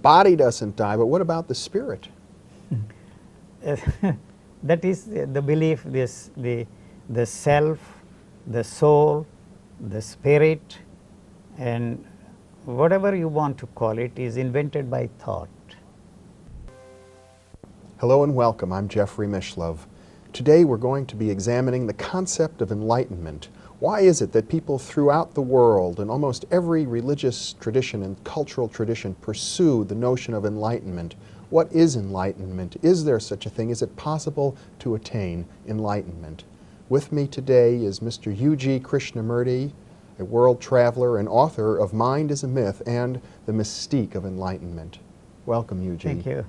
body doesn't die, but what about the spirit? That is the belief, the self, the soul, the spirit, and whatever you want to call it is invented by thought. Hello and welcome. I'm Jeffrey Mishlove. Today we're going to be examining the concept of enlightenment. Why is it that people throughout the world, in almost every religious tradition and cultural tradition, pursue the notion of enlightenment? What is enlightenment? Is there such a thing? Is it possible to attain enlightenment? With me today is Mr. U.G. Krishnamurti, a world traveler and author of Mind is a Myth and The Mystique of Enlightenment. Welcome, U.G. Thank you.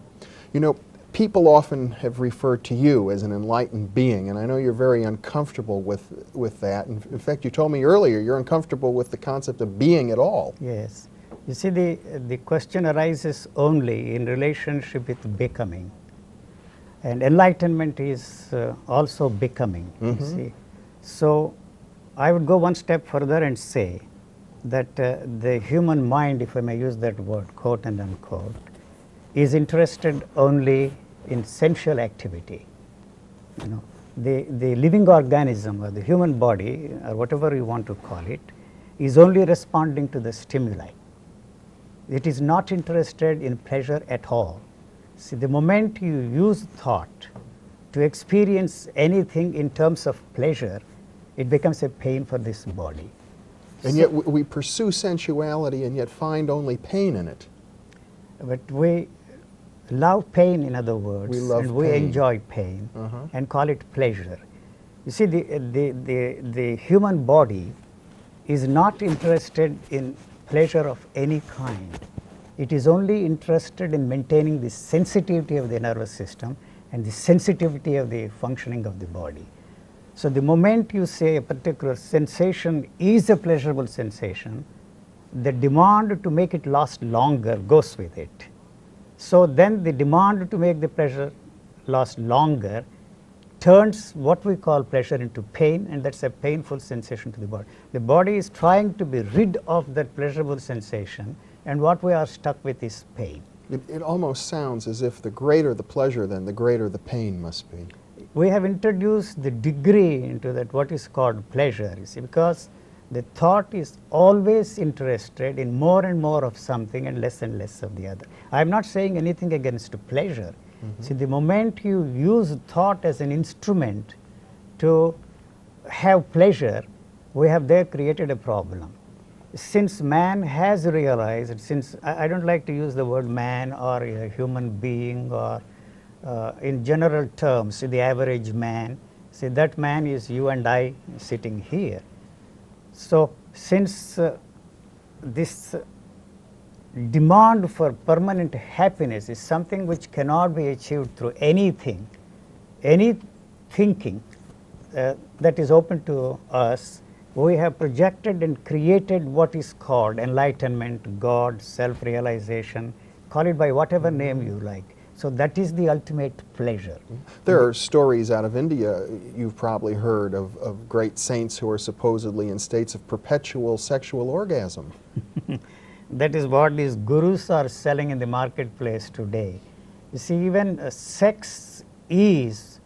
You know, people often have referred to you as an enlightened being, and I know you're very uncomfortable with that. In fact, you told me earlier you're uncomfortable with the concept of being at all. Yes. You see, the question arises only in relationship with becoming. And enlightenment is also becoming, you see. So I would go one step further and say that the human mind, if I may use that word, quote and unquote, is interested only in sensual activity. You know, the living organism or the human body, or whatever you want to call it, is only responding to the stimuli. It is not interested in pleasure at all. See, the moment you use thought to experience anything in terms of pleasure, it becomes a pain for this body. And yet we pursue sensuality and yet find only pain in it. But we love pain, in other words, we love and we pain. enjoy pain and call it pleasure. You see, the human body is not interested in pleasure of any kind. It is only interested in maintaining the sensitivity of the nervous system and the sensitivity of the functioning of the body. So the moment you say a particular sensation is a pleasurable sensation, the demand to make it last longer goes with it. So then the demand to make the pleasure last longer turns what we call pleasure into pain, and that's a painful sensation to the body. The body is trying to be rid of that pleasurable sensation, and what we are stuck with is pain. It almost sounds as if the greater the pleasure, then the greater the pain must be. We have introduced the degree into that, what is called pleasure, you see, because the thought is always interested in more and more of something and less of the other. I am not saying anything against pleasure. See, the moment you use thought as an instrument to have pleasure, we have there created a problem. Since man has realized, since I don't like to use the word man or a human being or in general terms, the average man, see, that man is you and I sitting here. So since this demand for permanent happiness is something which cannot be achieved through anything, any thinking that is open to us, we have projected and created what is called enlightenment, God, self-realization, call it by whatever name you like. So that is the ultimate pleasure. There are stories out of India, you've probably heard, of great saints who are supposedly in states of perpetual sexual orgasm. That is what these gurus are selling in the marketplace today. You see, even sex is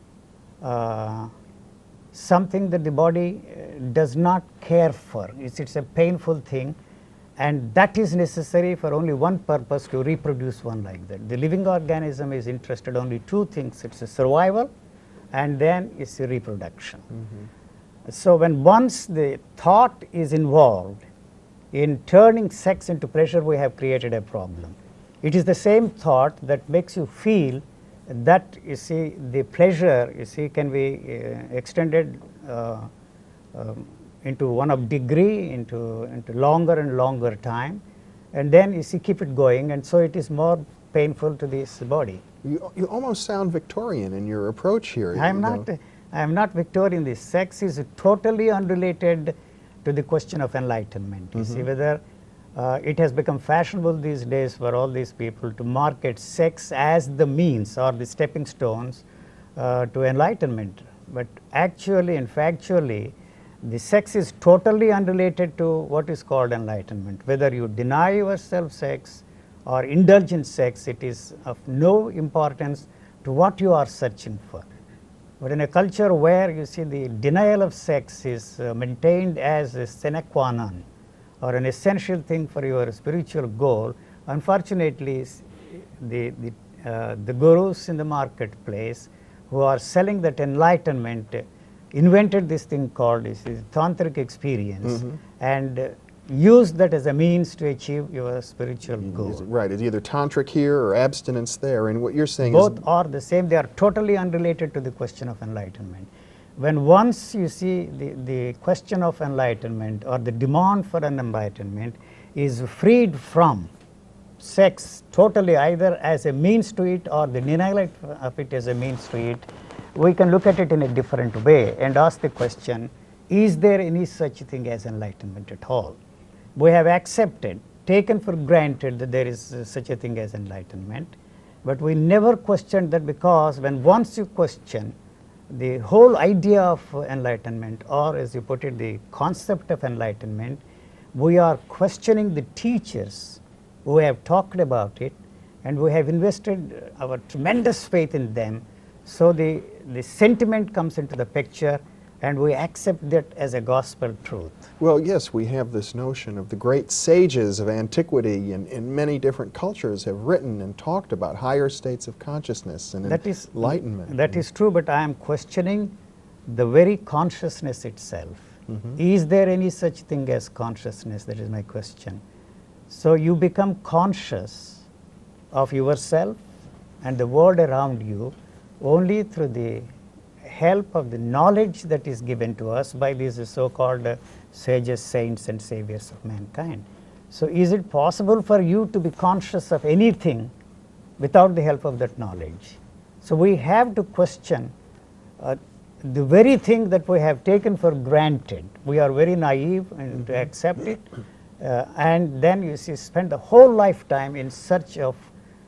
something that the body does not care for. It's a painful thing, and that is necessary for only one purpose, to reproduce one like that. The living organism is interested only two things: it's a survival and then it's a reproduction. So when once the thought is involved in turning sex into pleasure, we have created a problem. It is the same thought that makes you feel that, you see, the pleasure, you see, can be extended into one of degree, into longer and longer time, and then, you see, keep it going, and so it is more painful to this body. You almost sound Victorian in your approach here. I am not Victorian. The sex is totally unrelated to the question of enlightenment. You see, whether it has become fashionable these days for all these people to market sex as the means or the stepping stones to enlightenment. But actually and factually, the sex is totally unrelated to what is called enlightenment. Whether you deny yourself sex or indulge in sex, it is of no importance to what you are searching for. But in a culture where you see the denial of sex is maintained as a sine qua non or an essential thing for your spiritual goal, unfortunately, the gurus in the marketplace who are selling that enlightenment invented this thing called this tantric experience, and use that as a means to achieve your spiritual goal. Right, it's either tantric here or abstinence there, and what you're saying Both is are the same, they are totally unrelated to the question of enlightenment. When once you see the question of enlightenment or the demand for an enlightenment is freed from sex totally, either as a means to it or the denial of it as a means to it, we can look at it in a different way and ask the question, is there any such thing as enlightenment at all? We have accepted, taken for granted that there is such a thing as enlightenment, but we never questioned that, because when once you question the whole idea of enlightenment, or as you put it, the concept of enlightenment, we are questioning the teachers who have talked about it, and we have invested our tremendous faith in them. So the sentiment comes into the picture, and we accept that as a gospel truth. Well, yes, we have this notion of the great sages of antiquity in many different cultures have written and talked about higher states of consciousness and enlightenment. That is true, but I am questioning the very consciousness itself. Is there any such thing as consciousness? That is my question. So you become conscious of yourself and the world around you only through the help of the knowledge that is given to us by these so-called sages, saints and saviors of mankind. So is it possible for you to be conscious of anything without the help of that knowledge? So we have to question the very thing that we have taken for granted. We are very naive and to accept it, and then you see spend the whole lifetime in search of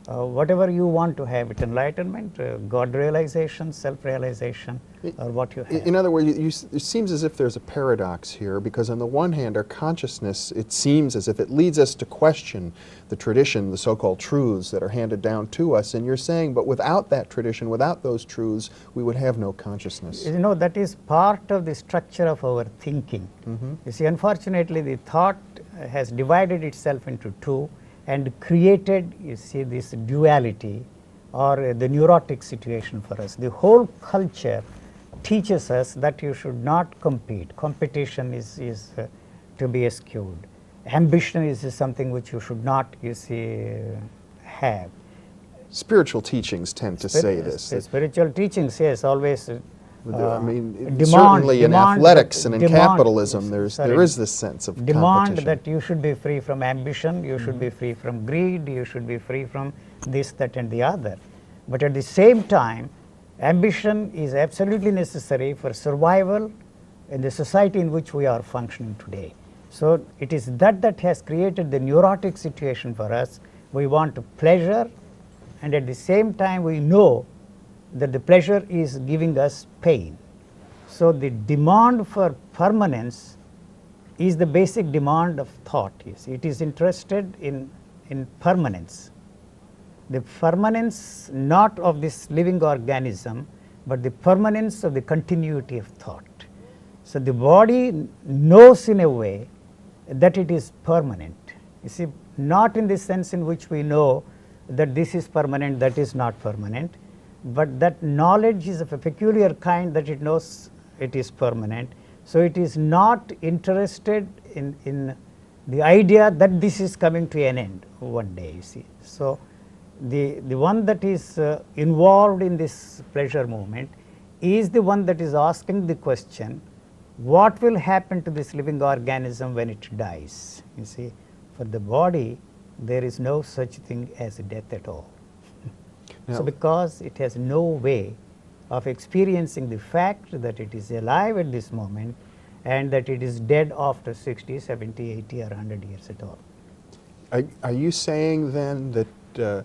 whatever you want to have, it enlightenment, God realization, self-realization, or what you have. In other words, it seems as if there's a paradox here, because on the one hand, our consciousness, it seems as if it leads us to question the tradition, the so-called truths that are handed down to us, and you're saying, but without that tradition, without those truths, we would have no consciousness. You know, that is part of the structure of our thinking. You see, unfortunately, the thought has divided itself into two, and created, you see, this duality or the neurotic situation for us. The whole culture teaches us that you should not compete. Competition is to be eschewed. Ambition is something which you should not, you see, have. Spiritual teachings tend to say this. Spiritual teachings, yes, always. I mean, certainly in athletics and in capitalism, there is this sense of competition. That you should be free from ambition, you should be free from greed, you should be free from this, that and the other. But at the same time, ambition is absolutely necessary for survival in the society in which we are functioning today. So it is that has created the neurotic situation for us. We want pleasure, and at the same time we know that the pleasure is giving us pain. So the demand for permanence is the basic demand of thought. It is interested in permanence. The permanence not of this living organism, but the permanence of the continuity of thought. So the body knows in a way that it is permanent. You see, not in the sense in which we know that this is permanent, that is not permanent, but that knowledge is of a peculiar kind that it knows it is permanent. So it is not interested in the idea that this is coming to an end one day, you see. So the one that is involved in this pleasure movement is the one that is asking the question, what will happen to this living organism when it dies? You see, for the body there is no such thing as death at all. So because it has no way of experiencing the fact that it is alive at this moment and that it is dead after 60, 70, 80 or 100 years at all. Are you saying then that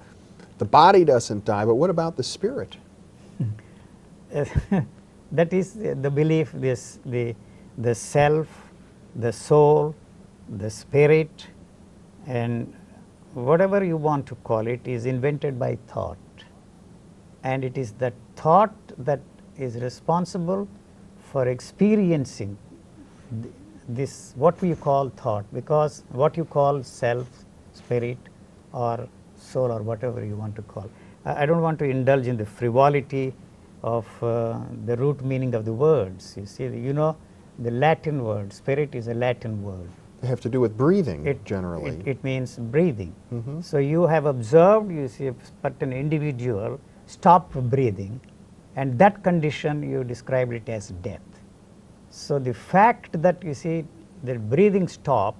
the body doesn't die, but what about the spirit? That is the belief, the self, the soul, the spirit, and whatever you want to call it, is invented by thought, and it is that thought that is responsible for experiencing this, what we call thought, because what you call self, spirit or soul or whatever you want to call. I don't want to indulge in the frivolity of the root meaning of the words. You see, the Latin word, spirit is a Latin word. They have to do with breathing, generally. It means breathing. Mm-hmm. So you have observed, you see, a certain individual stop breathing, and that condition you described it as death. So the fact that you see the breathing stop,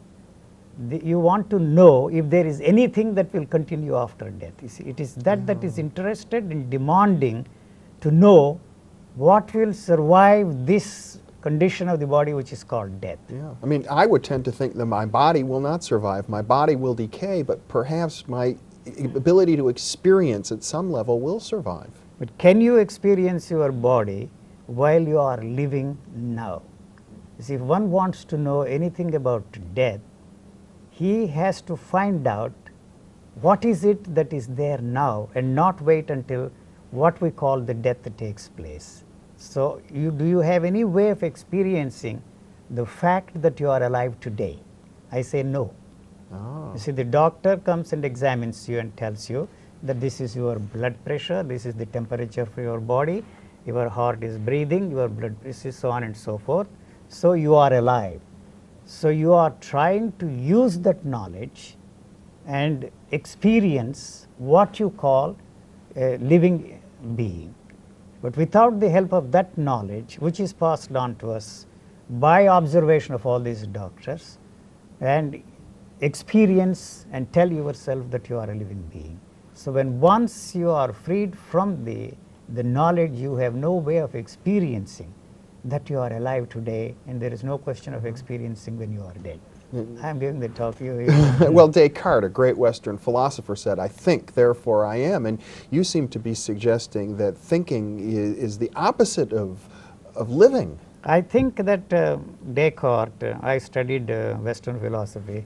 you want to know if there is anything that will continue after death. You see, it is that is interested in demanding to know what will survive this condition of the body which is called death. Yeah, I mean, I would tend to think that my body will not survive, my body will decay, but perhaps my ability to experience at some level will survive. But can you experience your body while you are living now? You see, if one wants to know anything about death, he has to find out what is it that is there now and not wait until what we call the death takes place. So, do you have any way of experiencing the fact that you are alive today? I say no. Oh. You see, the doctor comes and examines you and tells you that this is your blood pressure, this is the temperature for your body, your heart is breathing, your blood pressure, so on and so forth. So, you are alive. So, you are trying to use that knowledge and experience what you call a living being. But without the help of that knowledge, which is passed on to us by observation of all these doctors, and experience and tell yourself that you are a living being. So, when once you are freed from the knowledge, you have no way of experiencing that you are alive today, and there is no question of experiencing when you are dead. I am giving the talk. Well, Descartes, a great Western philosopher, said, "I think, therefore I am." And you seem to be suggesting that thinking is the opposite of living. I think that Descartes, I studied Western philosophy,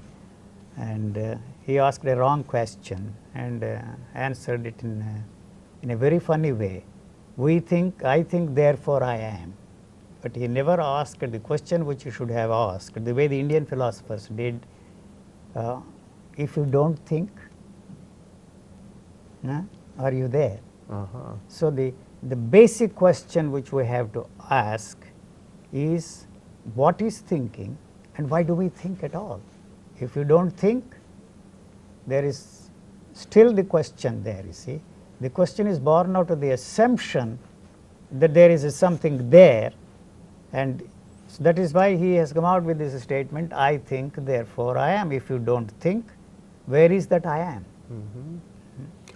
and he asked a wrong question and answered it in a very funny way. We think, I think, therefore I am. But he never asked the question which you should have asked, the way the Indian philosophers did. If you don't think, are you there? Uh-huh. So, the basic question which we have to ask is, what is thinking and why do we think at all? If you don't think, there is still the question there, you see. The question is born out of the assumption that there is something there, and that is why he has come out with this statement, I think, therefore I am. If you don't think, where is that I am? Mm-hmm.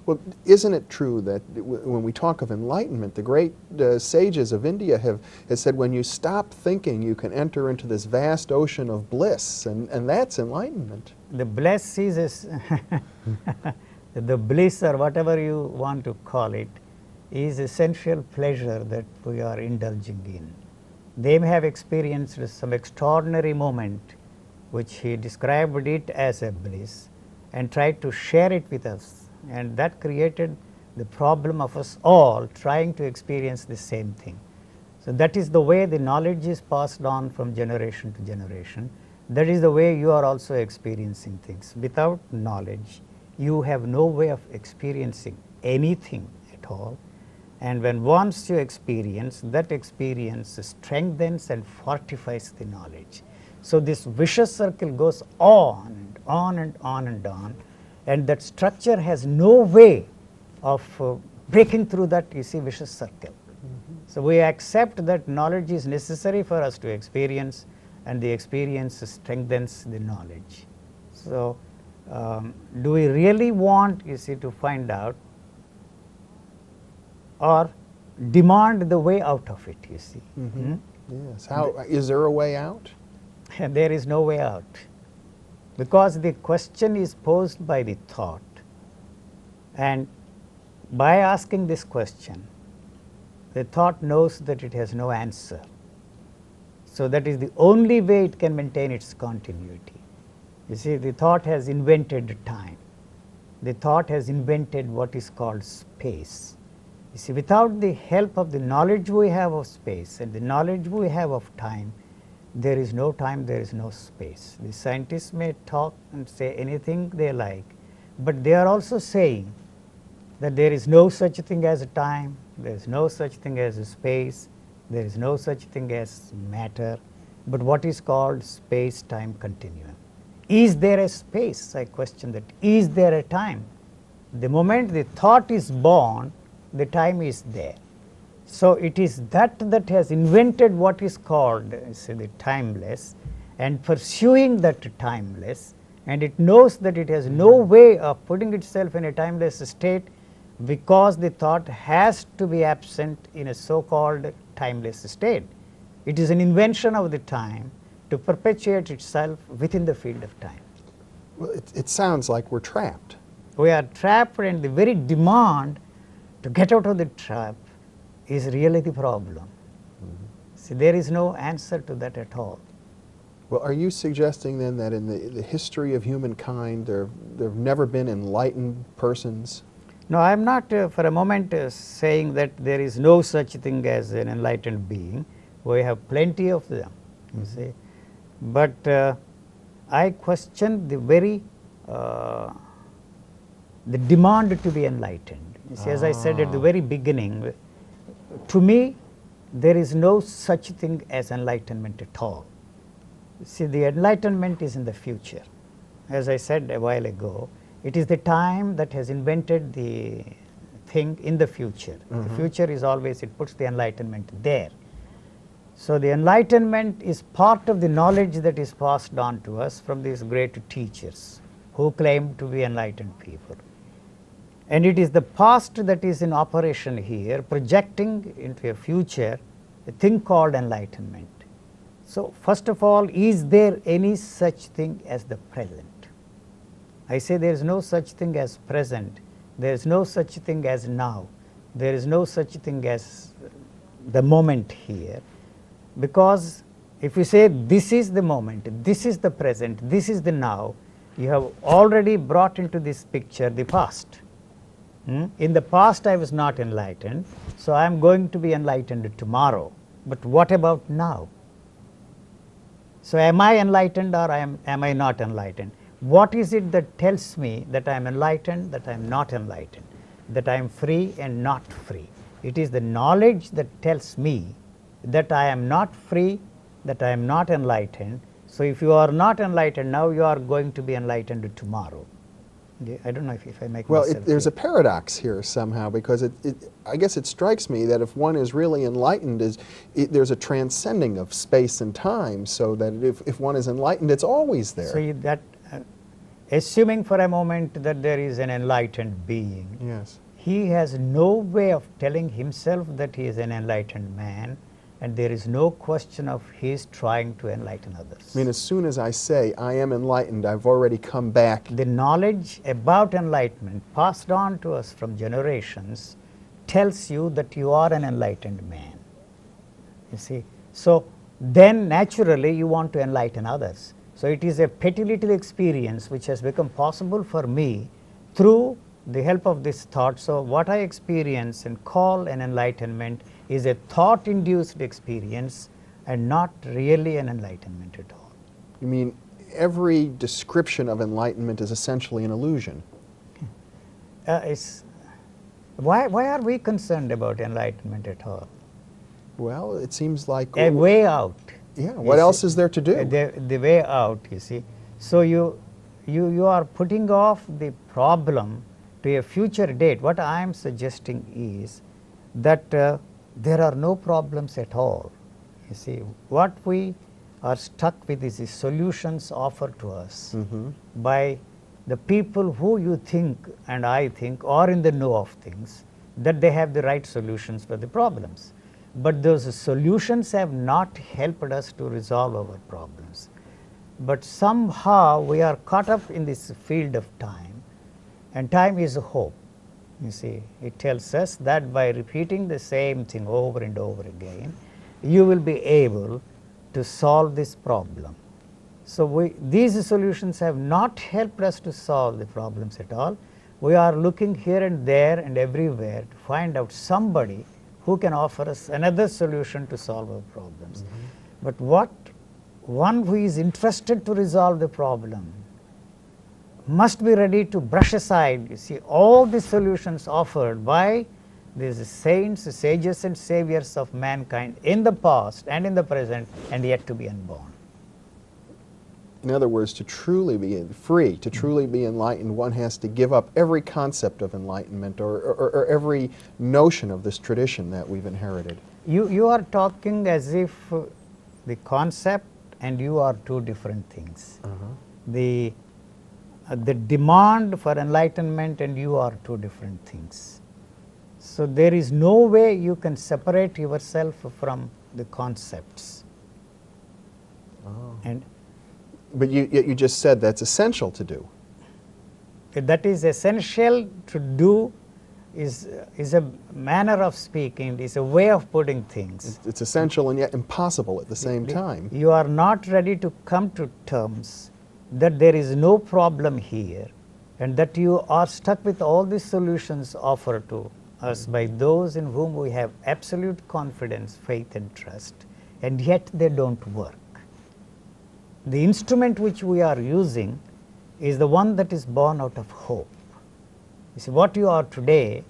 Well, isn't it true that when we talk of enlightenment, the great sages of India have said when you stop thinking, you can enter into this vast ocean of bliss, and that's enlightenment. The bliss is the bliss, or whatever you want to call it, is essential pleasure that we are indulging in. They may have experienced some extraordinary moment which he described it as a bliss and tried to share it with us, and that created the problem of us all trying to experience the same thing. So, that is the way the knowledge is passed on from generation to generation. That is the way you are also experiencing things. Without knowledge, you have no way of experiencing anything at all. And when once you experience, that experience strengthens and fortifies the knowledge. So, this vicious circle goes on and on and on and on, and that structure has no way of breaking through that, you see, vicious circle. Mm-hmm. So, we accept that knowledge is necessary for us to experience, and the experience strengthens the knowledge. So, do we really want, you see, to find out or demand the way out of it, you see? Mm-hmm. Yes. How is there a way out? There is no way out, because the question is posed by the thought, and by asking this question, the thought knows that it has no answer. So, that is the only way it can maintain its continuity. You see, the thought has invented time. the thought has invented what is called space. You see, without the help of the knowledge we have of space and the knowledge we have of time, there is no time, there is no space. The scientists may talk and say anything they like, but they are also saying that there is no such thing as a time, there is no such thing as a space, there is no such thing as matter, but what is called space-time continuum. Is there a space? I question that. Is there a time? The moment the thought is born, the time is there. So it is that has invented what is called, say, the timeless, and pursuing that timeless, and it knows that it has no way of putting itself in a timeless state because the thought has to be absent in a so-called timeless state. It is an invention of the time to perpetuate itself within the field of time. Well, it sounds like we're trapped. We are trapped, and the very demand to get out of the trap is really the problem. See, there is no answer to that at all. Well, are you suggesting then that in the history of humankind there have never been enlightened persons? No, I am not for a moment saying that there is no such thing as an enlightened being. We have plenty of them, you see. But I question the very the demand to be enlightened. You see, as I said at the very beginning, to me there is no such thing as enlightenment at all. See, the enlightenment is in the future. As I said a while ago, it is the time that has invented the thing in the future. The future is always, it puts the enlightenment there. So the enlightenment is part of the knowledge that is passed on to us from these great teachers who claim to be enlightened people. And it is the past that is in operation here, projecting into a future a thing called enlightenment. So first of all, is there any such thing as the present? I say there is no such thing as present, there is no such thing as now, there is no such thing as the moment here, because if you say this is the moment, this is the present, this is the now, you have already brought into this picture the past. In the past I was not enlightened, so I am going to be enlightened tomorrow, but what about now? So am I enlightened or am I not enlightened? What is it that tells me that I am enlightened, that I am not enlightened, that I am free and not free? It is the knowledge that tells me that I am not free, that I am not enlightened. So if you are not enlightened now, you are going to be enlightened tomorrow. I don't know if I make myself clear. There's a paradox here somehow, because I guess it strikes me that if one is really enlightened, there's a transcending of space and time, so that if one is enlightened, it's always there. So that, assuming for a moment that there is an enlightened being, yes, he has no way of telling himself that he is an enlightened man, and there is no question of his trying to enlighten others. I mean, as soon as I say I am enlightened, I've already come back. The knowledge about enlightenment passed on to us from generations tells you that you are an enlightened man. You see, so then naturally you want to enlighten others. So it is a petty little experience which has become possible for me through the help of this thought. So what I experience and call an enlightenment is a thought-induced experience and not really an enlightenment at all. You mean every description of enlightenment is essentially an illusion? Why are we concerned about enlightenment at all? Well, it seems like a way out. Yeah, what else is there to do? The way out, you see. So you are putting off the problem to a future date. What I am suggesting is that there are no problems at all. You see, what we are stuck with is the solutions offered to us by the people who you think and I think are in the know of things, that they have the right solutions for the problems. But those solutions have not helped us to resolve our problems. But somehow we are caught up in this field of time, and time is a hope. You see, it tells us that by repeating the same thing over and over again, you will be able to solve this problem. So these solutions have not helped us to solve the problems at all, we are looking here and there and everywhere to find out somebody who can offer us another solution to solve our problems. But what one who is interested to resolve the problem must be ready to brush aside, you see, all the solutions offered by these saints, sages and saviors of mankind in the past and in the present and yet to be unborn. In other words, to truly be free, to truly be enlightened, one has to give up every concept of enlightenment or every notion of this tradition that we've inherited. You are talking as if the concept and you are two different things. The demand for enlightenment and you are two different things. So there is no way you can separate yourself from the concepts. And but you just said that's essential to do. that is essential to do is a manner of speaking, is a way of putting things. It's essential and yet impossible at the same time. You are not ready to come to terms that there is no problem here and that you are stuck with all the solutions offered to us by those in whom we have absolute confidence, faith and trust, and yet they don't work. The instrument which we are using is the one that is born out of hope. You see, what you are today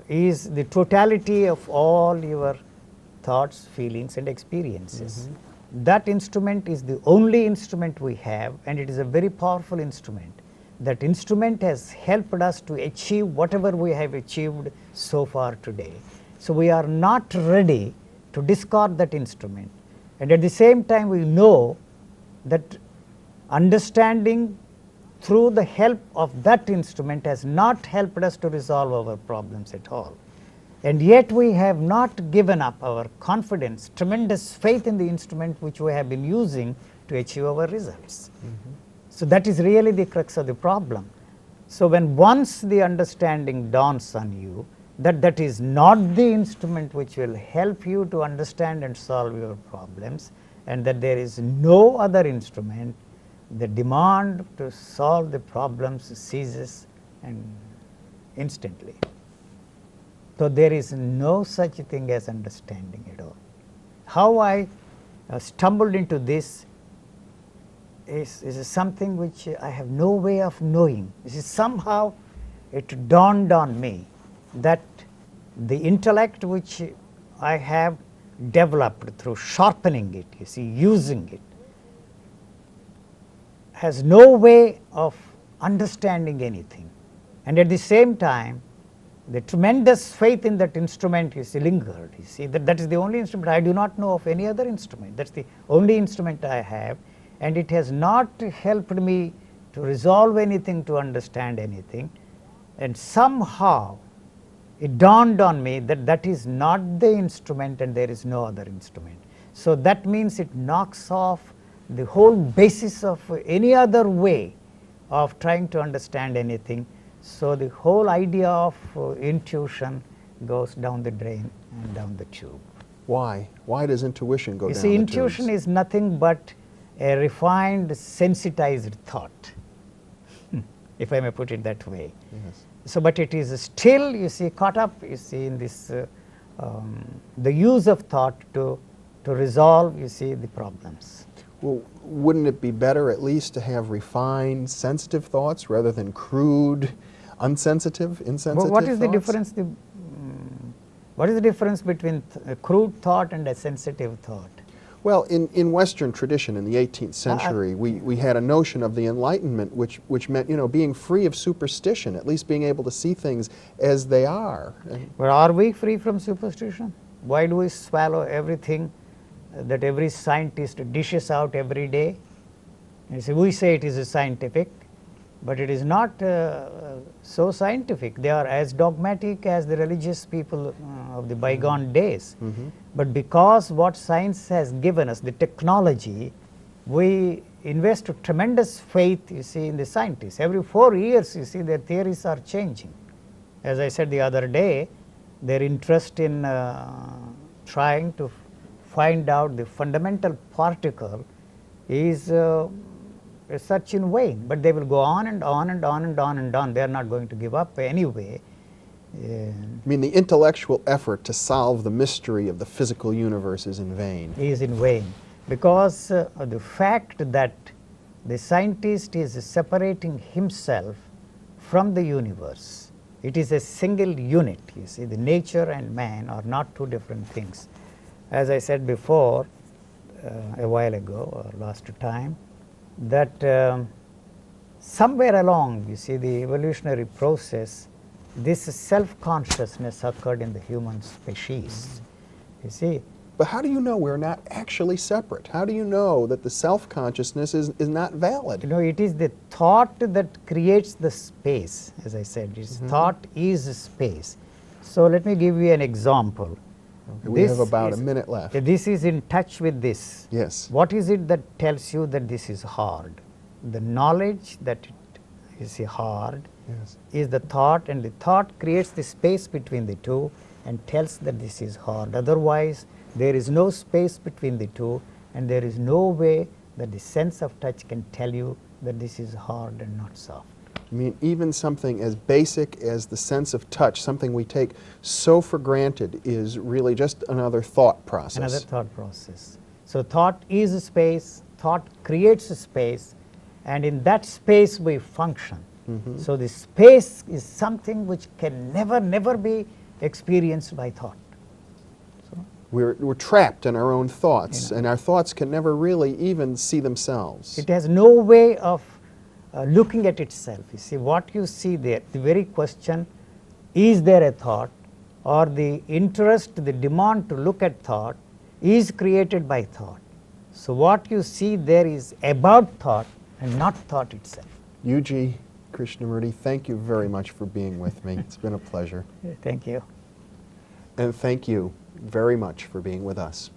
is the totality of all your thoughts, feelings and experiences. That instrument is the only instrument we have, and it is a very powerful instrument. That instrument has helped us to achieve whatever we have achieved so far today. So we are not ready to discard that instrument, and at the same time we know that understanding through the help of that instrument has not helped us to resolve our problems at all. And yet we have not given up our confidence, tremendous faith in the instrument which we have been using to achieve our results. So that is really the crux of the problem. So when once the understanding dawns on you that that is not the instrument which will help you to understand and solve your problems, and that there is no other instrument, the demand to solve the problems ceases and instantly. So there is no such thing as understanding at all. How I stumbled into this is something which I have no way of knowing. This is somehow it dawned on me that the intellect which I have developed through sharpening it, you see, using it, has no way of understanding anything. And at the same time, the tremendous faith in that instrument is lingered. You see, that is the only instrument. I do not know of any other instrument. That's the only instrument I have, and it has not helped me to resolve anything, to understand anything. And somehow it dawned on me that that is not the instrument and there is no other instrument. So that means it knocks off the whole basis of any other way of trying to understand anything. So the whole idea of intuition goes down the drain and down the tube. Why? Why does intuition go down the You see, tubes? intuition is nothing but a refined, sensitized thought, if I may put it that way. Yes. So, but it is still, you see, caught up, you see, in this, the use of thought to resolve, you see, the problems. Well, wouldn't it be better at least to have refined, sensitive thoughts rather than crude, unsensitive, insensitive What is the thoughts? difference? What is the difference between a crude thought and a sensitive thought? Well, in Western tradition in the 18th century, we had a notion of the Enlightenment which meant, you know, being free of superstition, at least being able to see things as they are. But are we free from superstition? Why do we swallow everything that every scientist dishes out every day? You see, we say it is scientific, but it is not so scientific. They are as dogmatic as the religious people of the bygone days. But because what science has given us, the technology, we invest tremendous faith, you see, in the scientists. Every 4 years, you see, their theories are changing. As I said the other day, their interest in trying to find out the fundamental particle is search in vain, but they will go on and on and on and on and on. They are not going to give up anyway. I mean, the intellectual effort to solve the mystery of the physical universe is in vain. Is in vain, because the fact that the scientist is separating himself from the universe. It is a single unit. You see, the nature and man are not two different things. As I said before, a while ago or last time, that somewhere along, you see, the evolutionary process, this self-consciousness occurred in the human species. You see. But how do you know we're not actually separate? How do you know that the self-consciousness is not valid? You know, it is the thought that creates the space, as I said. Thought is space. So let me give you an example. Okay, we have about a minute left. This is in touch with this. Yes. What is it that tells you that this is hard? The knowledge that it is hard is the thought, and the thought creates the space between the two and tells that this is hard. Otherwise, there is no space between the two, and there is no way that the sense of touch can tell you that this is hard and not soft. I mean, even something as basic as the sense of touch, something we take so for granted, is really just another thought process. Another thought process. So thought is a space, thought creates a space, and in that space we function. So the space is something which can never be experienced by thought. We're trapped in our own thoughts, and our thoughts can never really even see themselves. It has no way of looking at itself. You see, what you see there, the very question, is there a thought, or the interest, the demand to look at thought is created by thought. So what you see there is about thought and not thought itself. Yuji Krishnamurti, thank you very much for being with me. It's been a pleasure. Thank you. And thank you very much for being with us.